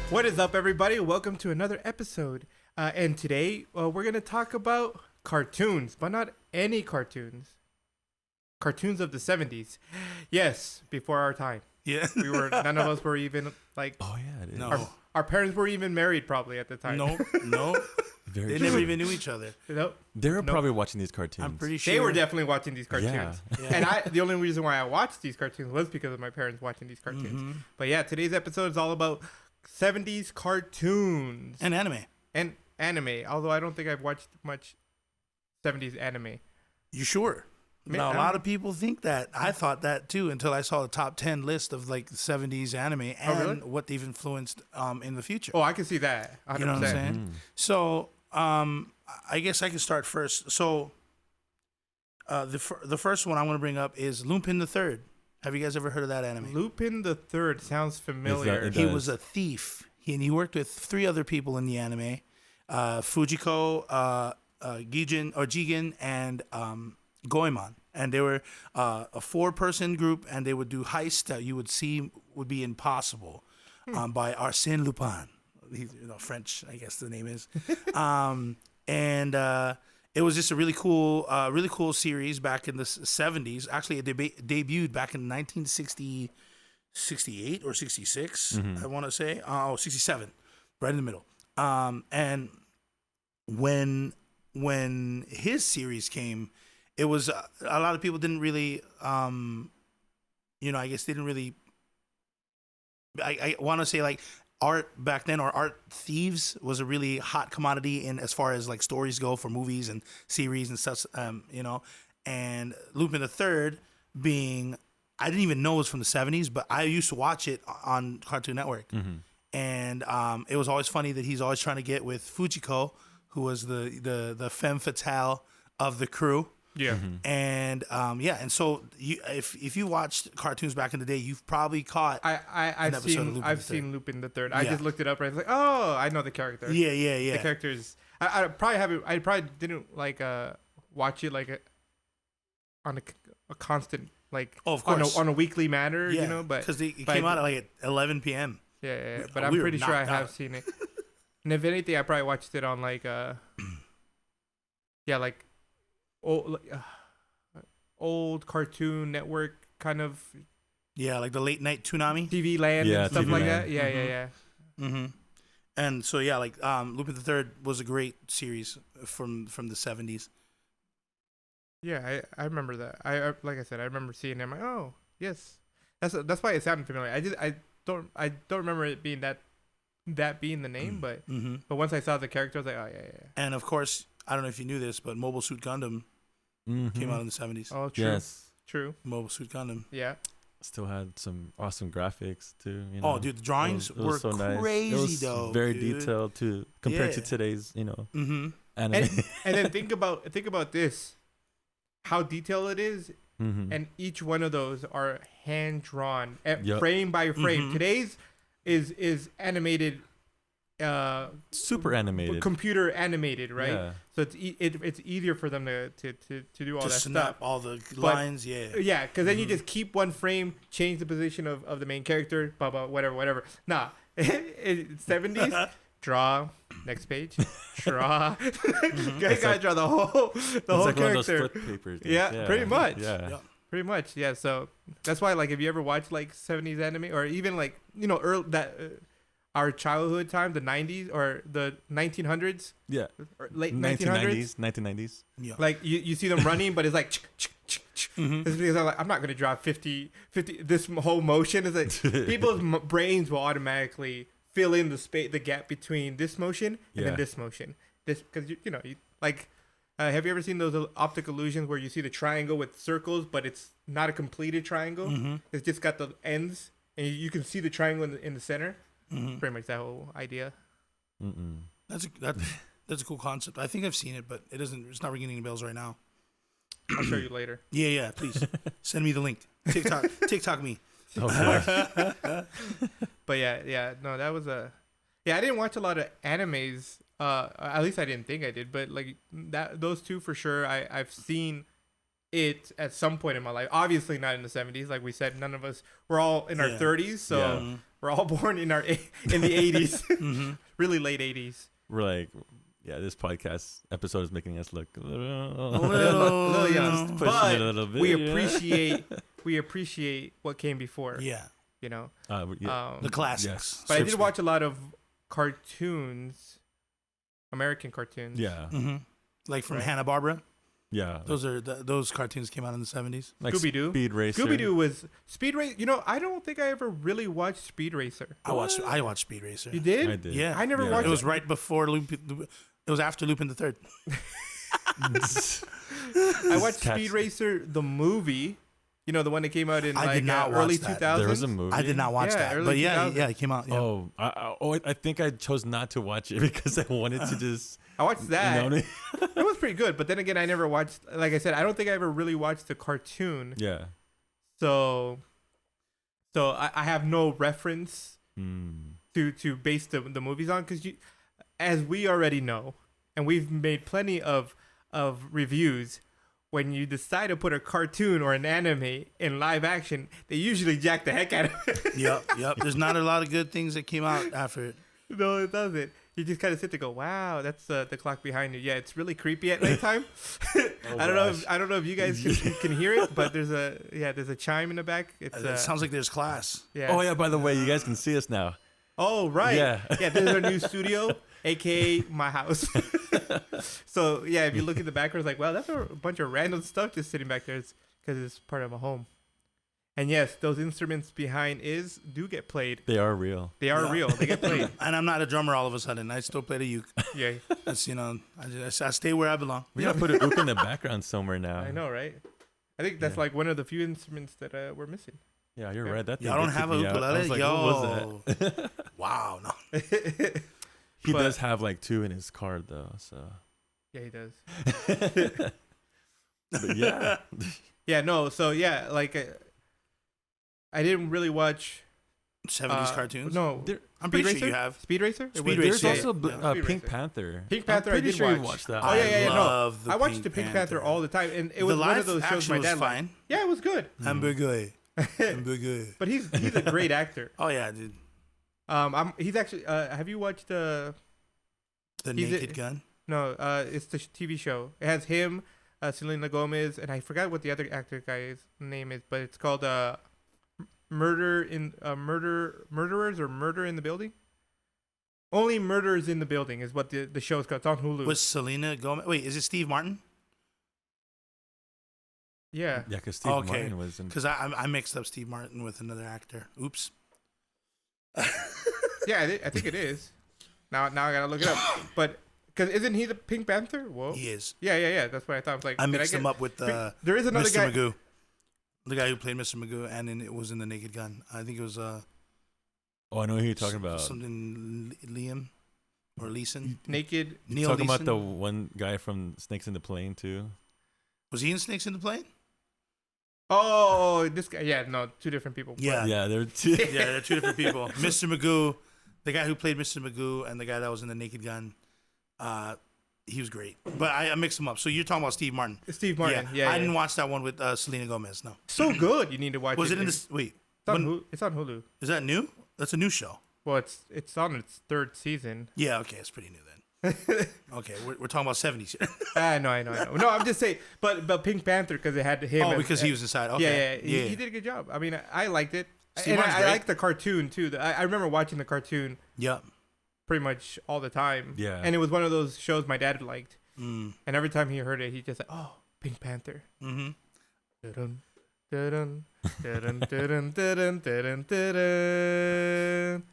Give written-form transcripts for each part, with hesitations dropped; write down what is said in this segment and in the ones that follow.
What is up, everybody? Welcome to another episode. And today we're going to talk about cartoons, but not any cartoons. Cartoons of the 70s. Yes, before our time. Yeah. None of us were even like. Oh yeah, it is. No. Our parents were even married probably at the time. No. Very They true. never even knew each other. Nope. They were Nope. probably watching these cartoons. I'm pretty sure. They were definitely watching these cartoons. Yeah. And the only reason why I watched these cartoons was because of my parents watching these cartoons. Mm-hmm. But yeah, today's episode is all about 70s cartoons. And anime. And anime, although I don't think I've watched much 70s anime. You sure? Man, Now, a lot of people think that. I thought that too until I saw the top 10 list of like the 70s anime and really? what they've influenced in the future. Oh, I can see that. 100%. You know what I'm saying? Mm. So, I guess I can start first. So, the first one I want to bring up is Lupin the Third. Have you guys ever heard of that anime? Lupin the Third sounds familiar. It He does. was a thief. He worked with three other people in the anime, Fujiko, Jigen, and Goemon. And they were a four-person group, and they would do heists that you would see would be impossible by Arsène Lupin. He's French, I guess the name is. It was just a really cool series back in the 70s. Actually, it debuted back in 1968 or 66, I want to say. 67, right in the middle. And when his series came, it was a lot of people didn't really, I guess didn't really. I want to say like art back then, or art thieves was a really hot commodity in as far as like stories go for movies and series and such. And Lupin the Third being, I didn't even know it was from the 70s, but I used to watch it on Cartoon Network. Mm-hmm. And it was always funny that he's always trying to get with Fujiko, who was the femme fatale of the crew. Yeah. Mm-hmm. And and so if you watched cartoons back in the day, you've probably caught I've seen Lupin the Third. I Yeah. just looked it up. Right, I was like, oh, I know the character. yeah The characters. I probably haven't. I probably didn't like watch it like on a constant like of course on a weekly manner. yeah, You know, but because it but came I- out at like 11 p.m. yeah. But We I'm were pretty sure I knocked have out. seen it. And if anything, I probably watched it on like like old Cartoon Network kind of Yeah, like the late night Toonami. TV Land Yeah, and stuff TV like Land. that. Yeah, Mhm. yeah. Mm-hmm. And so like Lupin the Third was a great series from the 70s. Yeah, I remember that. I like I said, I remember seeing it. I'm like, oh yes, that's why it sounded familiar. I don't remember it being that being the name, but once I saw the character, I was like, oh yeah. And of course, I don't know if you knew this, but Mobile Suit Gundam came out in the 70s. Oh, true, Yes. true. Mobile Suit Gundam. Yeah, Still had some awesome graphics too. Oh, dude, the drawings it was were so nice. crazy It was though. very dude. detailed too, compared to Yeah. today's, Mm-hmm. anime. and then think about this, how detailed it is, Mhm. and each one of those are hand drawn, Yep. frame by frame. Mhm. Today's is animated, Super animated. computer animated, right? Yeah. So it's easier for them to do all To that snap stuff. all the lines, yeah. Yeah, because then you just keep one frame, change the position of the main character, blah blah, whatever. Nah, 70s, draw, next page, draw. Gotta draw the whole It's like character. one of those flip papers. things. Yeah, pretty much. Yeah. Yeah. Pretty much, yeah. So that's why, like, if you ever watch like 70s anime, or even like our childhood time, the 90s or the 1900s, Yeah. or late 1900s, 1990s. Yeah. like you see them running, but it's like. Mhm. It's because I'm not gonna draw 50. This whole motion is like people's brains will automatically fill in the gap between this motion and then Yeah. this motion. This because you like. Have you ever seen those optic illusions where you see the triangle with circles, but it's not a completed triangle? Mhm. It's just got the ends, and you can see the triangle in the center. Mhm. Pretty much that whole idea. Mm-mm. That's a cool concept. I think I've seen it, but it's not ringing any bells right now. I'll show you later. Yeah, please. Send me the link. TikTok me. Of course. But yeah, no, that was a. Yeah, I didn't watch a lot of animes. At least I didn't think I did. But like those two for sure, I've seen it at some point in my life. Obviously not in the 70s, like we said. None of us. We're all in our 30s, so we're all born in the 80s, really late 80s. We're like, yeah, this podcast episode is making us look a little young, but it a little bit, we appreciate what came before. Yeah, you know, the classics. Yes. But I did watch a lot of cartoons, American cartoons. Yeah, like from Hanna-Barbera. Yeah, those cartoons came out in the 70s. Like Scooby-Doo. Speed Racer. Scooby-Doo was Speed Racer. You know, I don't think I ever really watched Speed Racer. I watched Speed Racer. You did? I did. Yeah, I never watched it. It was right before Lupin. It was after Lupin the Third. I watched Speed Racer the movie. You know, the one that came out in like early 2000s. There was a movie. I did not watch that, but 2000s. it came out. Yeah. Oh, I think I chose not to watch it because I wanted to just. I watched that. You know what I mean? It was pretty good, but then again, I never watched. Like I said, I don't think I ever really watched the cartoon. Yeah. So I have no reference to base the movies on, because as we already know, and we've made plenty of reviews. When you decide to put a cartoon or an anime in live action, they usually jack the heck out of it. Yep. There's not a lot of good things that came out after it. No, it doesn't. You just kind of sit there and go, wow, that's the clock behind you. Yeah, it's really creepy at nighttime. I don't know if you guys can hear it, but there's a chime in the back. It sounds like there's class. Yeah. Oh yeah, by the way, you guys can see us now. Oh right. Yeah. Yeah, this is our new studio, aka my house. So yeah, if you look at the background, it's like, well, that's a bunch of random stuff just sitting back there, because it's part of a home. And yes, those instruments behind do get played. They are real. They are real. They get played. And I'm not a drummer all of a sudden. I still play the uke. Yeah. That's I stay where I belong. We gotta put a uke in the background somewhere now. I know, right? I think that's like one of the few instruments that we're missing. Yeah, you're right. That thing Y'all don't did have a freak me out. I ukulele? was like, Yo. what was that? Wow, no. He does have like 2 in his car though, so. Yeah, he does. But yeah. Yeah, no. So yeah, like I didn't really watch 70s cartoons. No, I'm Speed pretty Racer? sure you have. Speed Racer. Speed There's Racer. also Speed Pink Racer. Panther. Pink Panther. I'm I pretty did sure you watch. watched that. Oh yeah. love No, I watched Pink the Pink Panther. Panther all the time, and it was one of those shows my dad liked. Yeah, it was good. Hamburger. Hamburger. But he's a great actor. Oh yeah, dude. He's actually. Have you watched The Naked Gun? No, it's the TV show. It has him, Selena Gomez, and I forgot what the other actor guy's name is, but it's called Murderers or Murder in the Building. Only Murders in the Building is what the show is called. It's on Hulu. Was Selena Gomez? Wait, is it Steve Martin? Yeah. Yeah, because Steve Martin was in. Because I mixed up Steve Martin with another actor. Oops. Yeah, I think it is. Now I gotta look it up. But because isn't he the Pink Panther? Whoa. He is. Yeah. That's what I thought. I was like, I mixed him up with there is another Mr. guy. Magoo. The guy who played Mr. Magoo, and then it was in The Naked Gun. I think it was Oh, I know who you're talking about. Something Liam or Leeson. Naked. Neil Talking Leeson? about the one guy from Snakes in the Plane too. Was he in Snakes in the Plane? Oh, this guy. Yeah, no, 2 different people. Yeah, they're two. Yeah, they're 2 different people. Mr. Magoo, the guy who played Mr. Magoo, and the guy that was in The Naked Gun. He was great, but I mixed them up. So you're talking about Steve Martin. Steve Martin. Yeah. I didn't watch that one with Selena Gomez. No. So good. You need to watch it. Was it in this? Wait. It's on Hulu. Is that new? That's a new show. Well, it's on its 3rd season. Yeah. Okay, it's pretty new then. Okay, we're talking about 70s here. I know. No, I'm just saying, but Pink Panther, because it had him. Oh, because he was inside. Okay. Yeah. He did a good job. I mean, I liked it. Steve And Martin's I great. like the cartoon too. I remember watching the cartoon Yep. pretty much all the time. Yeah. And it was one of those shows my dad liked. Mm. And every time he heard it, he just like, oh, Pink Panther. Mm-hmm. Dun, dun, dun, dun, dun, dun, dun, dun.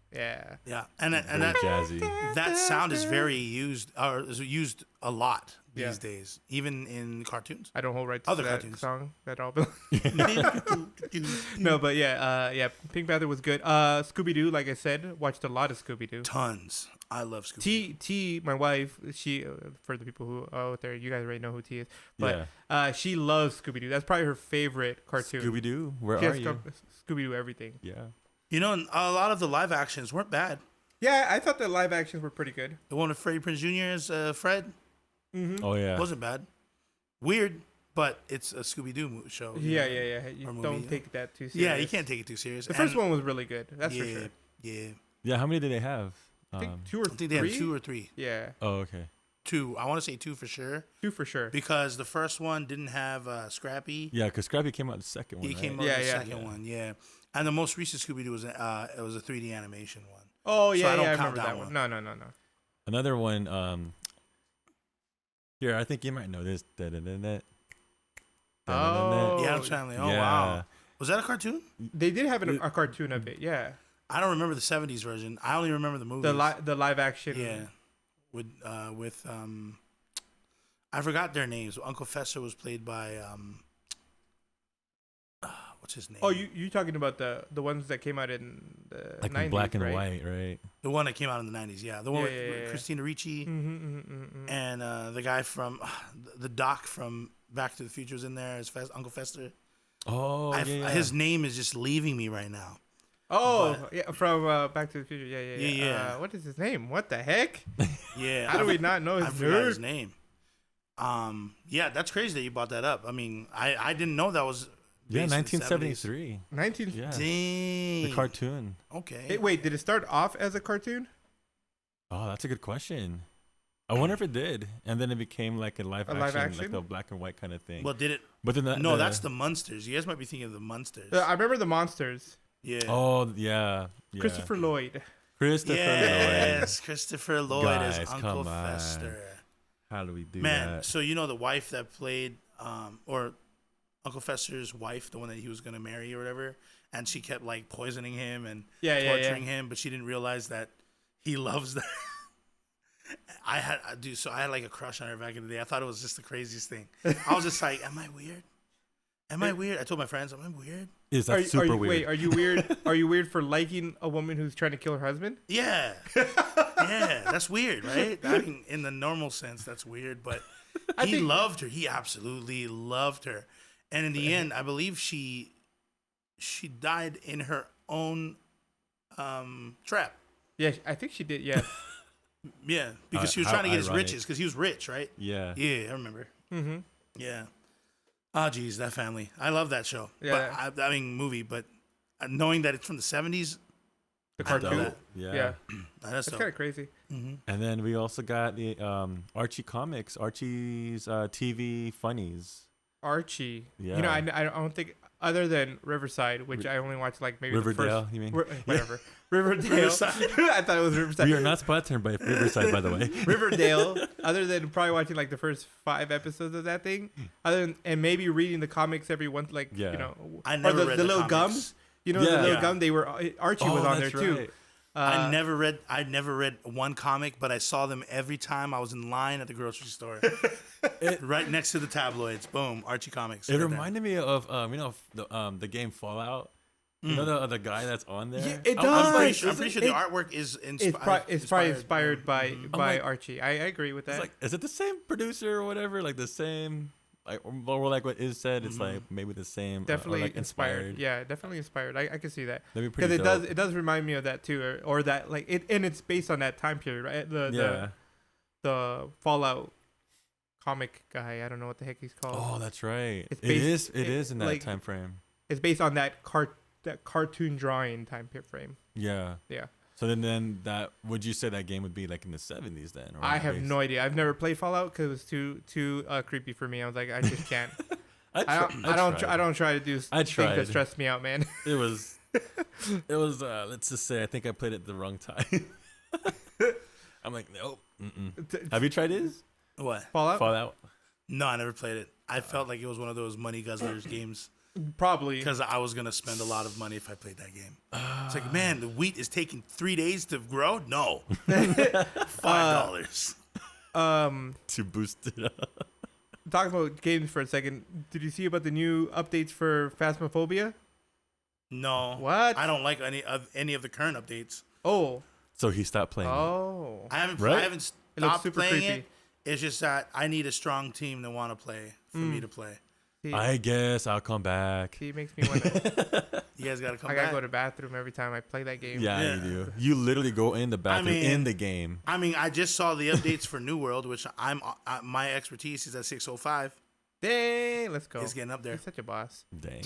Yeah. Yeah, and Very that jazzy. that sound is very used, or is used a lot these Yeah. days, even in cartoons. I don't hold rights Other to that cartoons. song that all No, but yeah, Pink Panther was good. Scooby Doo, like I said, watched a lot of Scooby Doo. Tons. I love Scooby. T, my wife, she for the people who out there, you guys already know who T is, but Yeah. she loves Scooby Doo. That's probably her favorite cartoon. Scooby Doo, where She are has you? Scooby Doo everything. Yeah. You know, a lot of the live actions weren't bad. Yeah, I thought the live actions were pretty good. The one with Freddie Prinze Jr. as Fred Mm-hmm. Oh yeah. wasn't bad. Weird, but it's a Scooby Doo show. Yeah. You or movie, don't yeah. take that too serious. Yeah, you can't take it too serious. The first one was really good. That's yeah, for sure. Yeah. Yeah, how many did they have? I think two or I think they three. had 2 or 3. Yeah, Oh, okay. 2. I want to say 2 for sure. 2 for sure. Because the first one didn't have Scrappy. Yeah, because Scrappy came out the second one. He right? came out Yeah, the yeah. second one, yeah. And the most recent Scooby Doo was it was a 3D animation one. Oh So yeah, I don't I count remember that that one. one. No. Another one. Here, I think you might know this. Da-da-da-da. Oh, The Addams Family. Oh yeah. wow. Was that a cartoon? They did have a cartoon of it. Yeah, I don't remember the 70s version. I only remember the movies. the live action. Yeah. With I forgot their names. Uncle Fester was played by what's his name? Oh, you talking about the ones that came out in the Like 90s, in black and right? white, right? The one that came out in the 90s, yeah. The one with Christina Ricci and the guy from the doc from Back to the Future was in there as Uncle Fester. Oh, yeah. His name is just leaving me right now. Oh, But- yeah, from Back to the Future. Yeah. What is his name? What the heck? Yeah. How do we not know I his forgot his name? name. Yeah, that's crazy that you brought that up. I mean, I didn't know that was Yeah, based in the 1973. 19. Yeah. Dang. The cartoon. Okay. Hey, wait, did it start off as a cartoon? Oh, that's a good question. I wonder if it did, and then it became like a live action, like a black and white kind of thing. Well, did it? But then That's the Munsters. You guys might be thinking of the Munsters. I remember the monsters. Yeah. Oh yeah. Christopher Lloyd. Christopher Lloyd. Yes, Christopher Lloyd Guys, as Uncle come on. Fester. How do we do Man, that? so you know the wife that played, or Uncle Fester's wife, the one that he was gonna marry or whatever, and she kept like poisoning him and torturing him, but she didn't realize that he loves that. I had like a crush on her back in the day. I thought it was just the craziest thing. I was just like, am I weird? Am I weird? I told my friends, am I weird? Is that super weird? Wait, are you weird? Are you weird for liking a woman who's trying to kill her husband? Yeah. Yeah, that's weird, right? I mean, in the normal sense, that's weird, but he loved her. He absolutely loved her. And in the end, I believe she died in her own trap. Yeah, I think she did. Yeah. Yeah, because she was trying to get his riches, because he was rich, right? Yeah. Yeah, I remember. Mm-hmm. Yeah. Oh, geez, that family. I love that show. Yeah. But I mean, movie, but knowing that it's from the 70s, The I love cartoon. that. Yeah. That's That's kind of crazy. Mm-hmm. And then we also got the Archie comics, Archie's TV funnies. Archie. Yeah. You know, I don't think other than Riverside, which I only watched like maybe Riverdale, the first. you mean? Whatever. Riverdale. Riverside. I thought it was Riverside. We are not sponsored by Riverside, by the way. Riverdale. Other than probably watching like the first 5 episodes of that thing, and maybe reading the comics every once, like Yeah. you know, I never or read the the little comics. gums. You know, Yeah. the little Yeah. gum. They were Archie was on there that's too. right. I never read one comic, but I saw them every time I was in line at the grocery store. Right next to the tabloids. Boom, Archie comics. It right there. reminded me of the game Fallout. You know the guy that's on there. Yeah, it I'm does. pretty sure the artwork is It's probably inspired by like- Archie. I agree with that. It's like, is it the same producer or whatever? Like the same, like or like what is said? It's like maybe the same. Definitely or like inspired. Yeah, definitely inspired. I can see that That'd be pretty because dope. it does remind me of that too, or that like it, and it's based on that time period, right? The Fallout comic guy. I don't know what the heck he's called. Oh, that's right. It's It based- is in that like- time frame. It's based on that cartoon drawing time frame. Yeah. Yeah. So then that would you say that game would be like in the 70s then? Or I at have least? no idea. I've never played Fallout because it was too creepy for me. I was like, I just can't. I don't try to do I things tried. that stress me out, man. It was let's just say I think I played it the wrong time. I'm like, nope. Mm-mm. Have you tried this? What? Fallout? No, I never played it. I felt like it was one of those money guzzlers games Probably. because I was gonna spend a lot of money if I played that game. It's like, man, the wheat is taking 3 days to grow. No, $5. To boost it up. Talking about games for a second. Did you see about the new updates for Phasmophobia? No, What? I don't like any of the current updates. Oh. So he stopped playing. Oh. I haven't Right? I haven't It looks stopped super playing creepy. it. It's just that I need a strong team to want to play for me to play. See, I guess I'll come back. see, it makes me want to. You guys gotta come I back. gotta go to the bathroom every time I play that game. Yeah, Yeah. you do. You literally go in the bathroom mean- in the game. I mean, I just saw the updates for New World, which my expertise is at 605. Dang, let's go. He's getting up there. He's such a boss. Dang.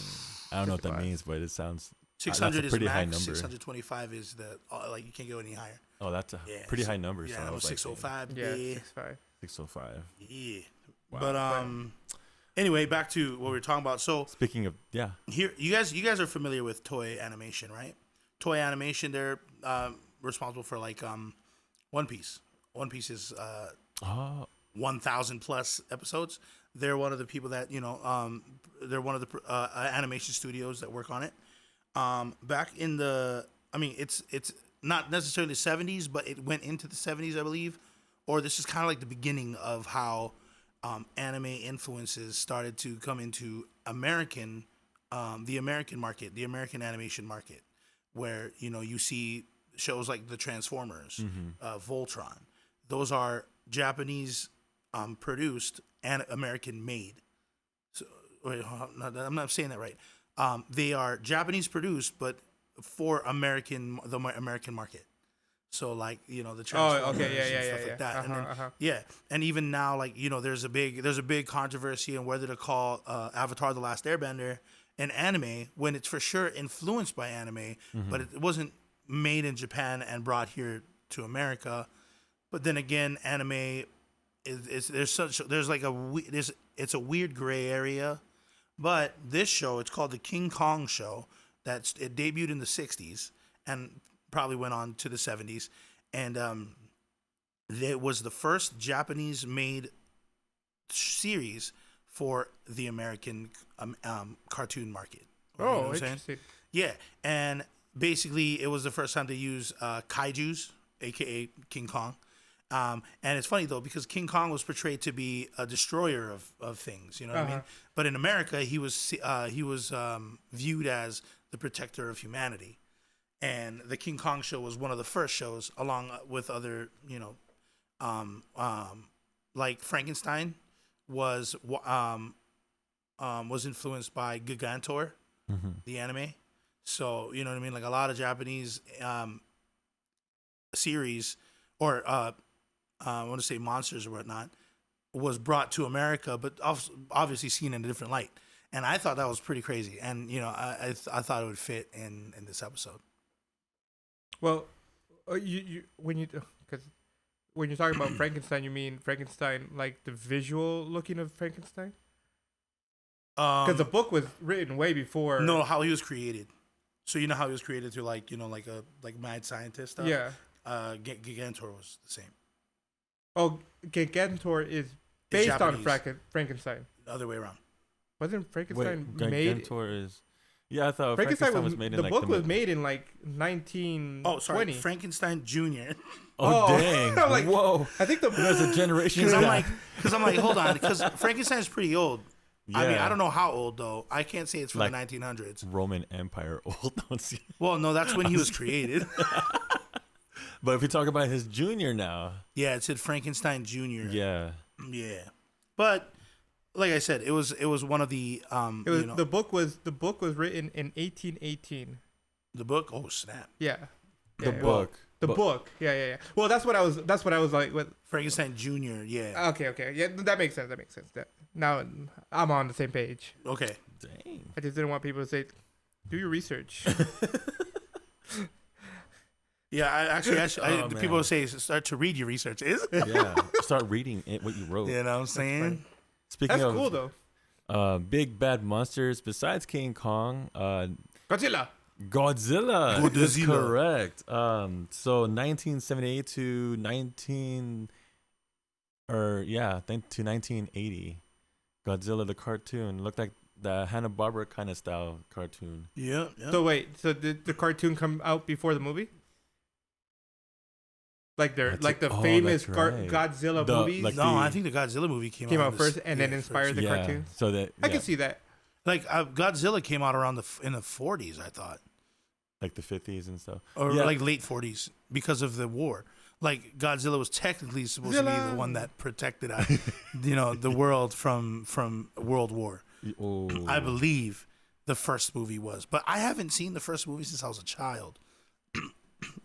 I don't know what that means, but it sounds 600 that's a is pretty max. high number. 625 is the like you can't go any higher. Oh, that's a pretty high number. Yeah, so I was 605. Yeah, Yeah, 6'5". 605. yeah. Wow. But anyway, back to what we were talking about. So Speaking of, here, you guys are familiar with Toei Animation, right? Toei Animation, they're responsible for like One Piece. One Piece is 1,000 plus episodes. They're one of the people that they're one of the animation studios that work on it. Back in the, I mean, it's not necessarily 70s, but it went into the 70s, I believe. Or this is kind of like the beginning of how anime influences started to come into the American market, the American animation market, where you see shows like the Transformers, Voltron. Those are Japanese produced and American made. So wait, I'm not saying that right. They are Japanese produced, but for the American market. So like the Transformers and stuff like that. And then, and even now like there's a big controversy on whether to call Avatar: The Last Airbender an anime when it's for sure influenced by anime, but it wasn't made in Japan and brought here to America. But then again, anime it's a weird gray area. But this show, it's called the King Kong Show. It debuted in the 60s and probably went on to the 70s. And it was the first Japanese-made series for the American cartoon market. You know what I'm saying? Interesting. Yeah, and basically it was the first time they used kaijus, a.k.a. King Kong. And it's funny though because King Kong was portrayed to be a destroyer of things, you know what I mean? But in America, he was viewed as the protector of humanity. And the King Kong show was one of the first shows, along with other, like Frankenstein was influenced by Gigantor, the anime. So you know what I mean? Like a lot of Japanese series or I want to say monsters or whatnot, was brought to America, but obviously seen in a different light. And I thought that was pretty crazy. And, I thought it would fit in this episode. Well, when you're talking about Frankenstein, you mean Frankenstein like the visual looking of Frankenstein? Because the book was written way before. No, how he was created. So you know how he was created through like mad scientist stuff? Yeah. Gigantor was the same. Oh, Gigantor is based on Frankenstein. The other way around. Wasn't Frankenstein made? Gigantor is. Yeah, I thought Frankenstein was made in the like book was made in like 1920. Oh, sorry, Frankenstein Jr. Oh, dang! I'm like, whoa! I think there's a generation. Because I'm like, hold on, because Frankenstein's pretty old. Yeah. I mean, I don't know how old though. I can't say it's from like the 1900s. Roman Empire old. Don't see. Well, no, that's when he was created. But if you talk about his junior now, yeah, it said Frankenstein Jr. Yeah, yeah, but like I said, it was one of the the book was written in 1818. The book? Oh snap! The book. The book. Yeah. Well, that's what I was like with Frankenstein Jr. Yeah. Okay. Yeah, that makes sense. Now I'm on the same page. Okay. Dang. I just didn't want people to say, "Do your research." Yeah, the people say start to read your research. Yeah, start reading what you wrote. You know what I'm saying? Speaking That's of cool though. Big bad monsters besides King Kong, Godzilla. Godzilla is correct. So 1978 to 1980, Godzilla the cartoon looked like the Hanna-Barbera kind of style cartoon. Yeah. So wait, did the cartoon come out before the movie? Like the famous Godzilla movies? Like I think the Godzilla movie came out first and then inspired the cartoons. So that I can see that. Like Godzilla came out around in the 40s, I thought. Like the 50s and stuff. Or like late 40s because of the war. Like Godzilla was technically supposed to be the one that protected the world from World War. Oh. I believe the first movie was. But I haven't seen the first movie since I was a child.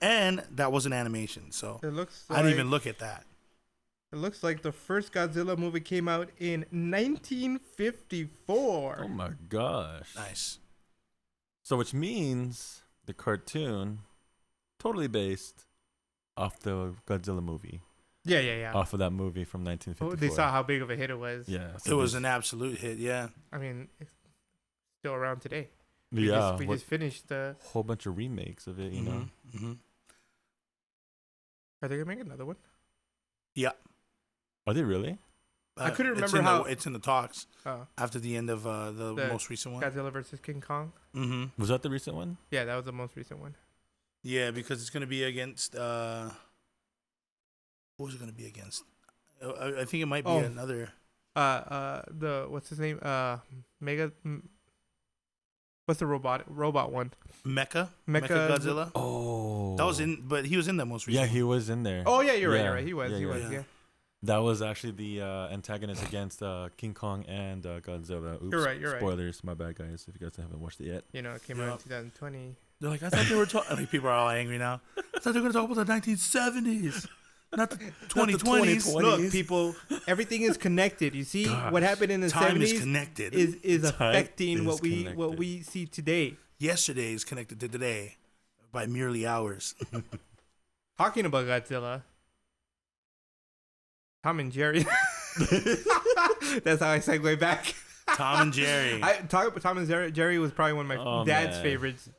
And that was an animation, so It looks I didn't even look at that. It looks like the first Godzilla movie came out in 1954. Oh my gosh. Nice. So which means the cartoon totally based off the Godzilla movie. Yeah. Off of that movie from 1954. Oh, they saw how big of a hit it was. Yeah. It was an absolute hit. Yeah. I mean, it's still around today. Yeah. We just finished the. Whole bunch of remakes of it, you know. Mm-hmm. Are they gonna make another one? Yeah. Are they really? I couldn't remember how it's in the talks Oh, after the end of the most recent one. Godzilla versus King Kong. Mm-hmm. Was that the recent one? Yeah, that was the most recent one. Yeah, because it's gonna be against. Who was it gonna be against? I think it might be another. The what's his name? Mega. What's the robot one? Mecha Godzilla. Oh, That was but he was in that most recent. Yeah, he was in there. Oh yeah, you're right. You're right. He was. Yeah. Yeah. That was actually the antagonist against King Kong and Godzilla. Oops. You're right. Spoilers. My bad, guys. If you guys haven't watched it yet. You know, it came out in 2020. They're like, I thought they were talking. Like, people are all angry now. I thought they were going to talk about the 1970s, not the 2020s. Look, people, everything is connected. You see, what happened in the Time 70s is connected. is affecting is what connected. we see today. Yesterday is connected to today by merely hours. Talking about Godzilla, Tom and Jerry. That's how I segue back. Tom and Jerry. Tom and Jerry was probably one of my dad's favorites.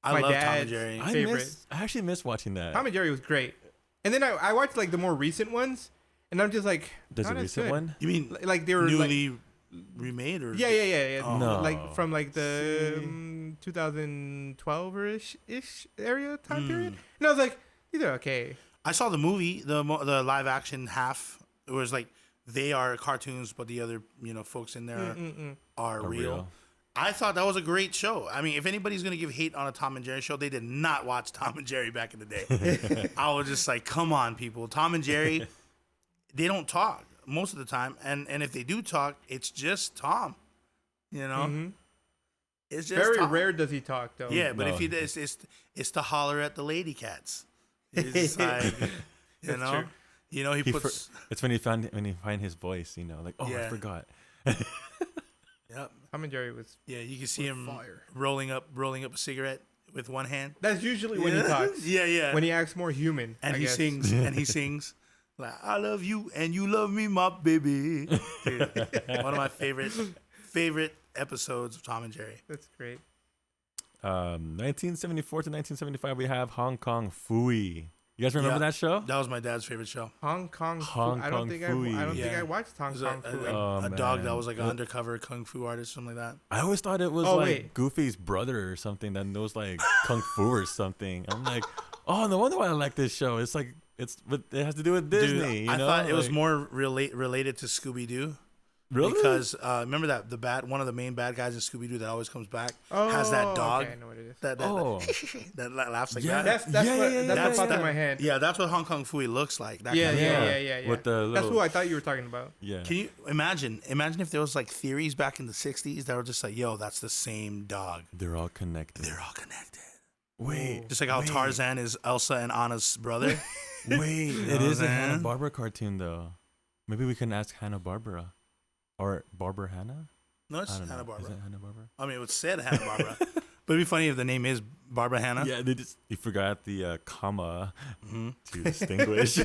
I love Tom and Jerry. Favorite. I actually miss watching that. Tom and Jerry was great. And then I watched like the more recent ones, and I'm just like, There's a recent one? You mean like they were newly remade or? Yeah. Oh. No. Like from like the 2012 ish area time period. And I was like, these are okay. I saw the movie, the live action half. It was like they are cartoons, but the other folks in there are real. I thought that was a great show. I mean, if anybody's gonna give hate on a Tom and Jerry show, they did not watch Tom and Jerry back in the day. I was just like, come on, people. Tom and Jerry, they don't talk most of the time, and if they do talk, it's just Tom. It's just very Tom. rare does he talk though. Yeah, but if he does, it's to holler at the lady cats. It's like, true. He puts. It's when you find his voice, like, oh, I forgot. Yep. Tom and Jerry was. Yeah, you can see him rolling up a cigarette with one hand. That's usually when he talks. Yeah. When he acts more human. And I he guess. sings like, I love you and you love me, my baby. Dude, one of my favorite episodes of Tom and Jerry. That's great. 1974 to 1975, we have Hong Kong Phooey. You guys remember that show? That was my dad's favorite show. Hong Kong Phooey. I don't think I watched Hong Kong Phooey. A dog that was like an undercover kung fu artist, something like that. I always thought it was Goofy's brother or something that knows like kung fu or something. I'm like, oh, no wonder why I like this show. It has to do with Disney. Dude, I thought it was more related to Scooby Doo. Really? Because remember that one of the main bad guys in Scooby Doo that always comes back has that dog. Okay, I know what it is. That laughs like Yeah. that. That's what popped in my head. Yeah, that's what Hong Kong Phooey looks like. That Yeah. kind of With the little... That's who I thought you were talking about. Yeah. Can you imagine if there was like theories back in the 60s that were just like, yo, that's the same dog. They're all connected. Wait. Just like how Tarzan is Elsa and Anna's brother. Wait, it is a Hanna-Barbera cartoon though. Maybe we can ask Hanna-Barbera. Or Barbara Hanna? No, it's Hanna-Barbera. Hanna-Barbera. Is it Hanna-Barbera? I mean, it was said Hanna-Barbera. But it'd be funny if the name is Barbara Hanna. Yeah, you forgot the comma to distinguish.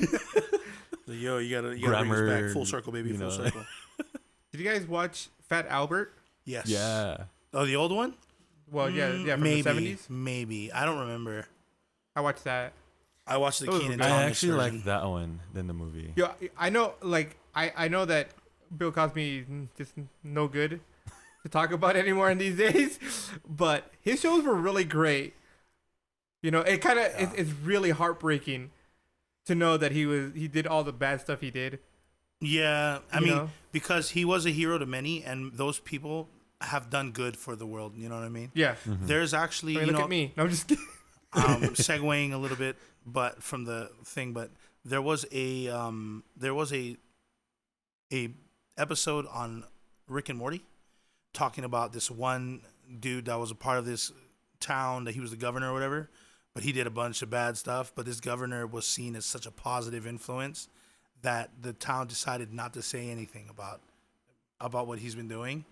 Yo, you gotta bring us back full circle, baby, full circle. Did you guys watch Fat Albert? Yes. Yeah. Oh, the old one? Well, yeah, from maybe, the 70s. Maybe. I don't remember. I watched that. I watched the Keenan I Thomas actually version. like that one than the movie. Yo, I know, like, I know that Bill Cosby just no good to talk about anymore in these days, but his shows were really great. It kind of it's really heartbreaking to know that he did all the bad stuff he did. Yeah, I mean, because he was a hero to many, and those people have done good for the world. You know what I mean? Yeah. Mm-hmm. There's actually, look at me. No, I'm just kidding. Segueing a little bit, but from the thing, but there was a episode on Rick and Morty talking about this one dude that was a part of this town, that he was the governor or whatever, but he did a bunch of bad stuff, but this governor was seen as such a positive influence that the town decided not to say anything about what he's been doing,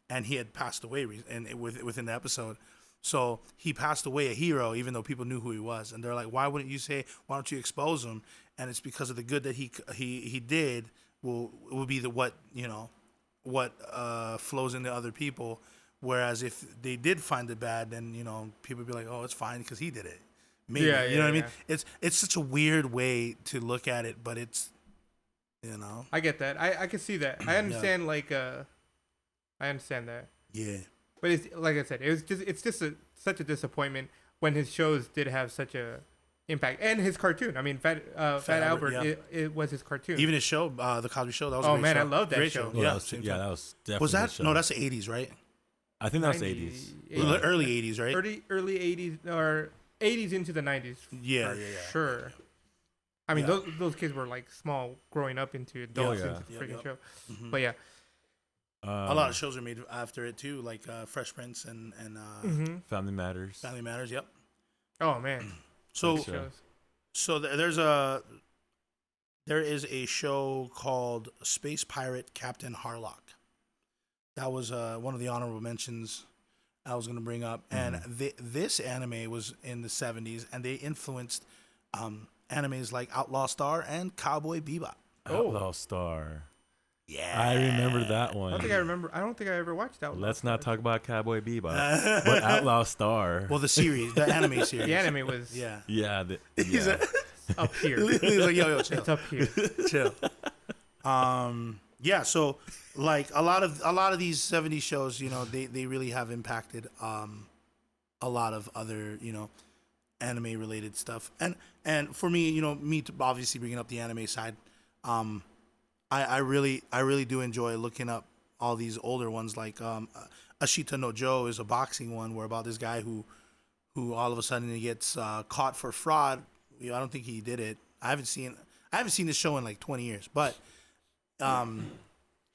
and he had passed away within the episode. So he passed away a hero, even though people knew who he was. And they're like, why wouldn't you say? Why don't you expose him? And it's because of the good that he did will be what flows into other people. Whereas if they did find it bad, then people would be like, oh, it's fine because he did it. Maybe, you know what I mean? It's such a weird way to look at it, but it's I get that. I can see that. I understand I understand that. Yeah. But it's like I said, it's just such a disappointment when his shows did have such a impact, and his cartoon. I mean, Fat Albert, yeah. it was his cartoon. Even his show, the Cosby Show. That was a great man, show. I love that great show. Well, Yeah, that was definitely was a that? show. No, that's the 80s, right? I think that was 80s. Early 80s, right? Early 80s or 80s into the 90s. Yeah, Sure. I mean, those kids were like small growing up into adults into the freaking show. Mm-hmm. But yeah. A lot of shows are made after it too, like Fresh Prince and Family Matters. Family Matters. Yep. Oh man. So there is a show called Space Pirate Captain Harlock. That was one of the honorable mentions I was going to bring up, and this anime was in the 70s, and they influenced animes like Outlaw Star and Cowboy Bebop. Outlaw Star. Yeah, I remember that one. I don't think I ever watched Outlaw Let's Star. not talk about Cowboy Bebop, but Outlaw Star. Well, the series, the anime series. The anime was Yeah. up here. He's like, yo, chill. It's up here. Chill. Yeah, so like a lot of these 70s shows, they really have impacted a lot of other, anime related stuff. And for me, me obviously bringing up the anime side, I really do enjoy looking up all these older ones, like Ashita no Joe is a boxing one where about this guy who all of a sudden he gets caught for fraud. I don't think he did it. I haven't seen this show in like 20 years, but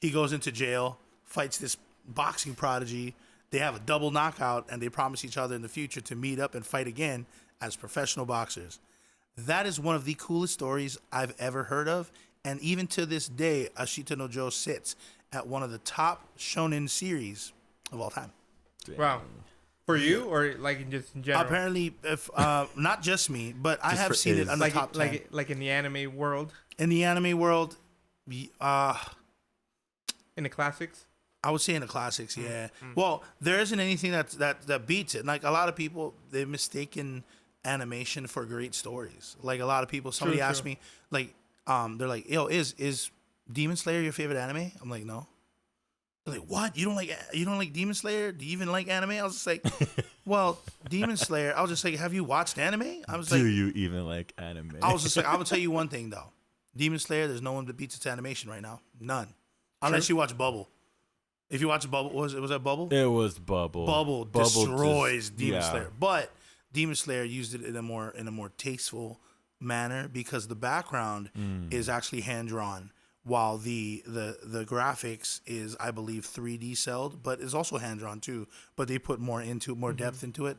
he goes into jail, fights this boxing prodigy. They have a double knockout, and they promise each other in the future to meet up and fight again as professional boxers. That is one of the coolest stories I've ever heard of. And even to this day, Ashita no Joe sits at one of the top shonen series of all time. Wow. For you, or like just in general? Apparently, if not just me, but I have seen it on the top 10. Like in the anime world? In the anime world, in the classics? I would say in the classics, yeah. Well, there isn't anything that beats it. Like a lot of people, they've mistaken animation for great stories. Like a lot of people, somebody asked me, like, they're like, yo, is Demon Slayer your favorite anime? I'm like, no. They're like, what? You don't like Demon Slayer? Do you even like anime? I was just like, well, Demon Slayer. I was just like, have you watched anime? I was like, do you even like anime? I was just like, I will tell you one thing though, Demon Slayer. There's no one that beats its animation right now. None, unless you watch Bubble. If you watch Bubble, was that Bubble? It was Bubble. Bubble destroys Demon Slayer, but Demon Slayer used it in a more tasteful manner because the background is actually hand drawn, while the graphics is, I believe, 3D celled, but is also hand drawn too. But they put more depth into it.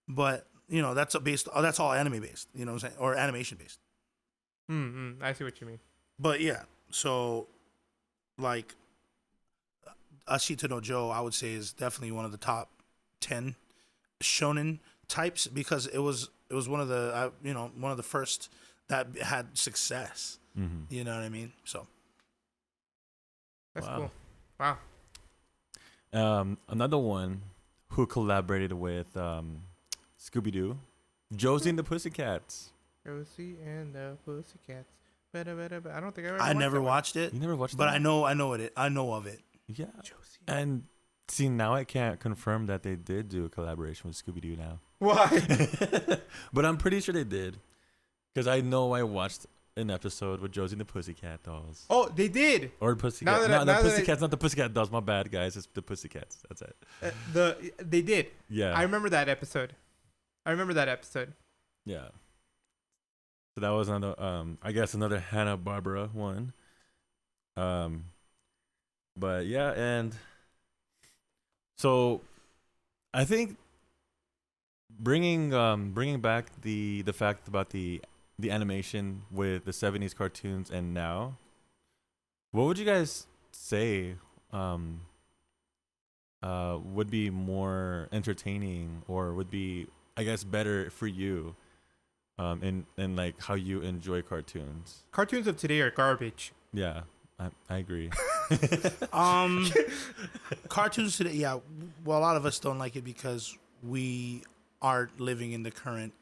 But that's all anime based. You know what I'm saying, or animation based. I see what you mean. But yeah, so like Ashita no Joe, I would say, is definitely one of the top 10 shonen types because it was one of the one of the first that had success. You know what I mean? So that's cool. Wow. Another one who collaborated with Scooby-Doo, Josie and the Pussycats. Josie and the Pussycats. I don't think I never watched it. You never watched it? But I know of it. Yeah. Josie. And see, now I can't confirm that they did do a collaboration with Scooby-Doo now. Why? But I'm pretty sure they did. Because I know I watched an episode with Josie and the Pussycat Dolls. Oh, they did. Or Pussycat. Not the Pussycat Dolls. My bad, guys. It's the Pussycats. That's it. They did. Yeah. I remember that episode. Yeah. So that was another, I guess another Hanna-Barbera one. But yeah, and so I think bringing back the fact about the the animation with the 70s cartoons and now, what would you guys say would be more entertaining or would be, I guess, better for you in like how you enjoy cartoons? Cartoons of today are garbage. Yeah, I agree. Cartoons today, yeah. Well, a lot of us don't like it because we aren't living in the current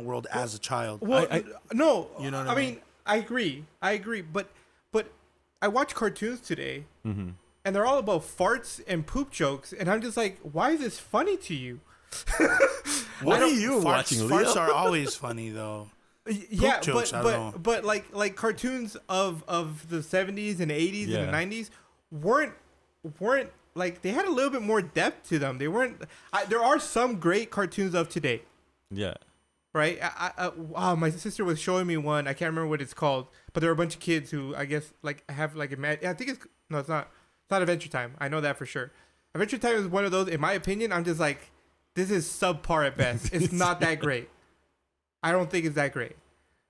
world as a child. Well, no, you know what I mean, I agree, but I watch cartoons today, Mm-hmm. and they're all about farts and poop jokes, and I'm just like, why is this funny to you? What are you watching, Leo? Farts are always funny though. Yeah, jokes, but like cartoons of the 70s and 80s and the 90s weren't like, they had a little bit more depth to them. They weren't. There are some great cartoons of today. Yeah. Right. Wow, my sister was showing me one. I can't remember what it's called, but there are a bunch of kids who, I guess, like have like I think it's no, it's not. It's not Adventure Time. I know that for sure. Adventure Time is one of those. In my opinion, I'm just like, this is subpar at best. It's not that great. I don't think it's that great.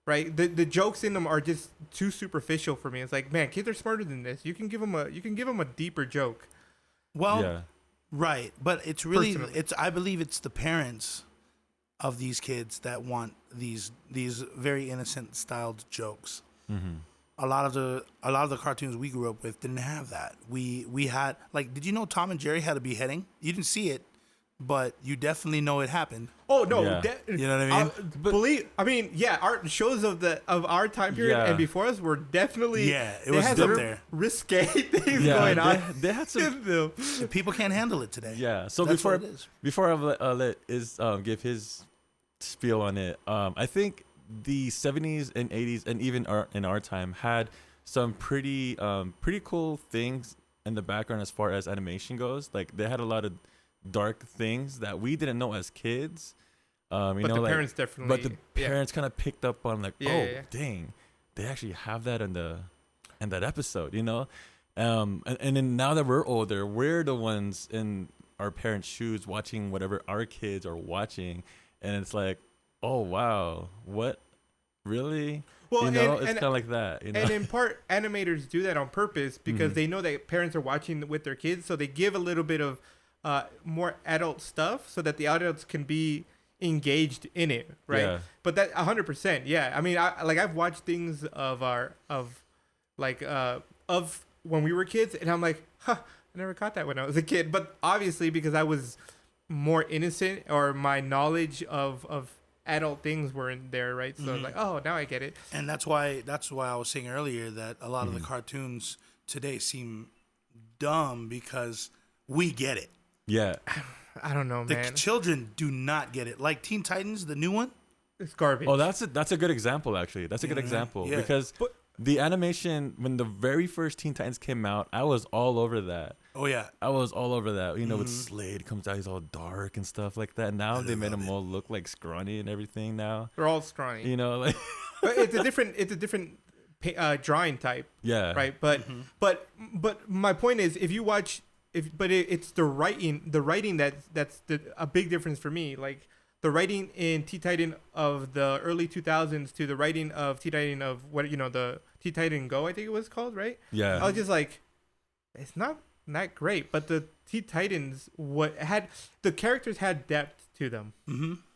Right. The jokes in them are just too superficial for me. It's like, man, kids are smarter than this. You can give them a deeper joke. Well, right, but it's really Personally. I believe it's the parents of these kids that want these very innocent styled jokes. Mm-hmm. A lot of the cartoons we grew up with didn't have that. We had, like, did you know Tom and Jerry had a beheading? You didn't see it, but you definitely know it happened. Oh no, Yeah. You know what I mean? Our shows of our time period and before us were definitely it was up there. Risque things going on. They had some. People can't handle it today. Yeah. So That's what it is. before I let Iz give his spiel on it, I think the 70s and 80s and even in our time had some pretty cool things in the background as far as animation goes. Like, they had a lot of dark things that we didn't know as kids. Parents definitely. But the parents kind of picked up on, like, dang, they actually have that in that episode, you know. And then now that we're older, we're the ones in our parents' shoes watching whatever our kids are watching, and it's like, oh wow, what, really? Well, it's kind of like that, you know. And in part, animators do that on purpose because they know that parents are watching with their kids, so they give a little bit of more adult stuff so that the adults can be engaged in it, right? Yeah. But that 100%, yeah. I mean, I've watched things of when we were kids, and I'm like, I never caught that when I was a kid. But obviously, because I was more innocent, or my knowledge of adult things were in there, right? So I was like, oh, now I get it. And that's why I was saying earlier that a lot of the cartoons today seem dumb because we get it. Yeah. I don't know, The man. children do not get it. Like Teen Titans, the new one. It's garbage. Oh, that's a good example, actually. That's a good example because the animation, when the very first Teen Titans came out, I was all over that. Oh yeah, I was all over that. You know, with Slade comes out, he's all dark and stuff like that. Now they made him all look like scrawny and everything. Now they're all scrawny. You know, like But it's a different drawing type. Yeah. Right. But my point is, if you watch, it's the writing that's a big difference for me. Like, the writing in Teen Titan of the early 2000s to the writing of Teen Titan of the Teen Titan Go, I think it was called, right? Yeah. I was just like, it's not that great, but the Teen Titans the characters had depth to them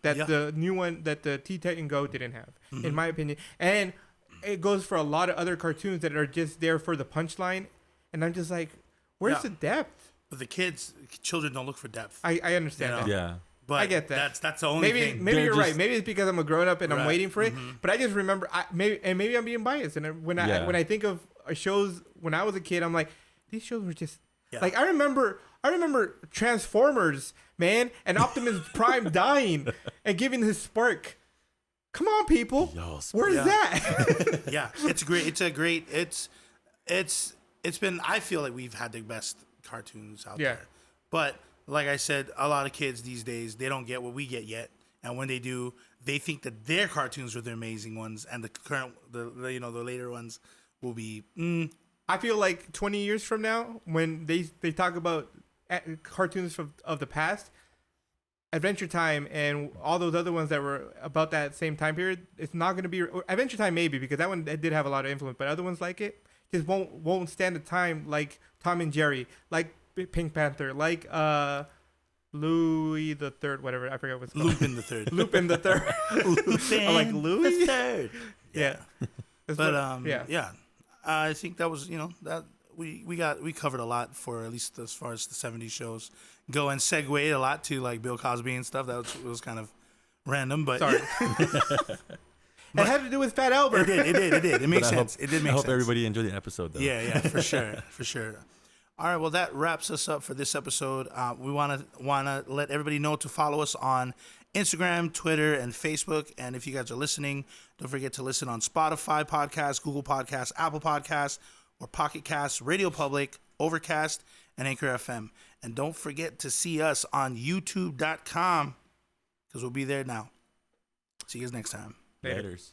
that the new one, that the Teen Titan Go didn't have, in my opinion. And it goes for a lot of other cartoons that are just there for the punchline, and I'm just like, where's the depth? But the children don't look for depth. I understand that. Yeah. But I get that. That's the only thing. Maybe you're just- right. Maybe it's because I'm a grown up and I'm waiting for it. But I just remember, maybe I'm being biased. And when I think of shows when I was a kid, I'm like, these shows were just like, I remember Transformers, man, and Optimus Prime dying and giving his spark. Come on, people. Yo, Where's that? Yeah, it's great. It's been. I feel like we've had the best cartoons out there. But like I said, a lot of kids these days, they don't get what we get yet, and when they do, they think that their cartoons are the amazing ones, and the later ones will be. I feel like 20 years from now, when they talk about cartoons of the past, Adventure Time and all those other ones that were about that same time period, it's not going to be Adventure Time maybe because that one it did have a lot of influence, but other ones like it just won't stand the time like Tom and Jerry, like Pink Panther, like Louis the Third, whatever I forget what's called. Lupin the Third. Lupin the Third. Lupin I'm like Louis the Third. Yeah. But yeah. I think that was that we covered a lot for at least as far as the 70s shows go, and segued a lot to like Bill Cosby and stuff. That was kind of random, but Sorry. It had to do with Fat Albert. It did. It makes sense. It did make sense. I hope everybody enjoyed the episode, though. Yeah, for sure. All right, well, that wraps us up for this episode. We want to let everybody know to follow us on Instagram, Twitter, and Facebook. And if you guys are listening, don't forget to listen on Spotify Podcasts, Google Podcasts, Apple Podcasts, or Pocket Casts, Radio Public, Overcast, and Anchor FM. And don't forget to see us on YouTube.com because we'll be there now. See you guys next time. Laters.